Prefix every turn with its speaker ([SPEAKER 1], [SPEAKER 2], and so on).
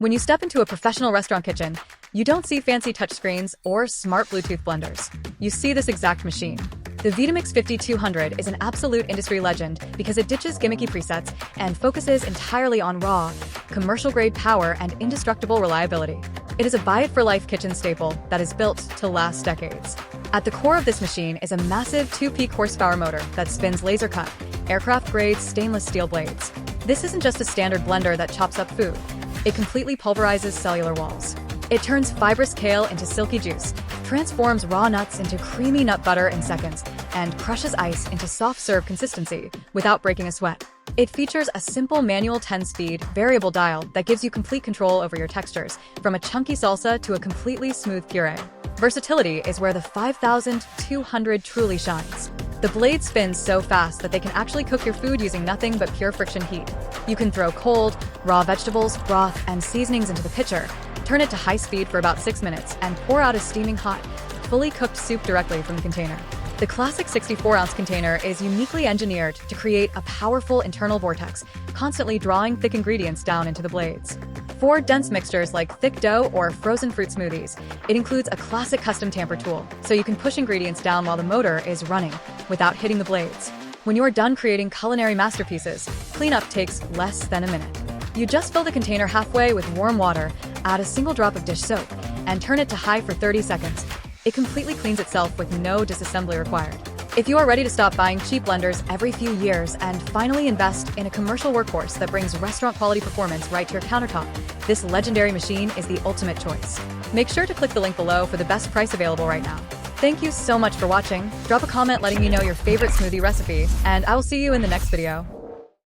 [SPEAKER 1] When you step into a professional restaurant kitchen, you don't see fancy touchscreens or smart Bluetooth blenders. You see this exact machine. The Vitamix 5200 is an absolute industry legend because it ditches gimmicky presets and focuses entirely on raw, commercial-grade power and indestructible reliability. It is a buy-it-for-life kitchen staple that is built to last decades. At the core of this machine is a massive 2-peak horsepower motor that spins laser-cut, aircraft-grade stainless steel blades. This isn't just a standard blender that chops up food. It completely pulverizes cellular walls. It turns fibrous kale into silky juice, transforms raw nuts into creamy nut butter in seconds, and crushes ice into soft serve consistency without breaking a sweat. It features a simple manual 10-speed variable dial that gives you complete control over your textures, from a chunky salsa to a completely smooth puree. Versatility is where the 5200 truly shines. The blades spin so fast that they can actually cook your food using nothing but pure friction heat. You can throw cold, raw vegetables, broth, and seasonings into the pitcher, turn it to high speed for about 6 minutes, and pour out a steaming hot, fully cooked soup directly from the container. The classic 64-ounce container is uniquely engineered to create a powerful internal vortex, constantly drawing thick ingredients down into the blades. For dense mixtures like thick dough or frozen fruit smoothies, it includes a classic custom tamper tool, so you can push ingredients down while the motor is running without hitting the blades. When you're done creating culinary masterpieces, cleanup takes less than a minute. You just fill the container halfway with warm water, add a single drop of dish soap, and turn it to high for 30 seconds. It completely cleans itself with no disassembly required. If you are ready to stop buying cheap blenders every few years and finally invest in a commercial workhorse that brings restaurant-quality performance right to your countertop, this legendary machine is the ultimate choice. Make sure to click the link below for the best price available right now. Thank you so much for watching. Drop a comment letting me know your favorite smoothie recipe, and I will see you in the next video.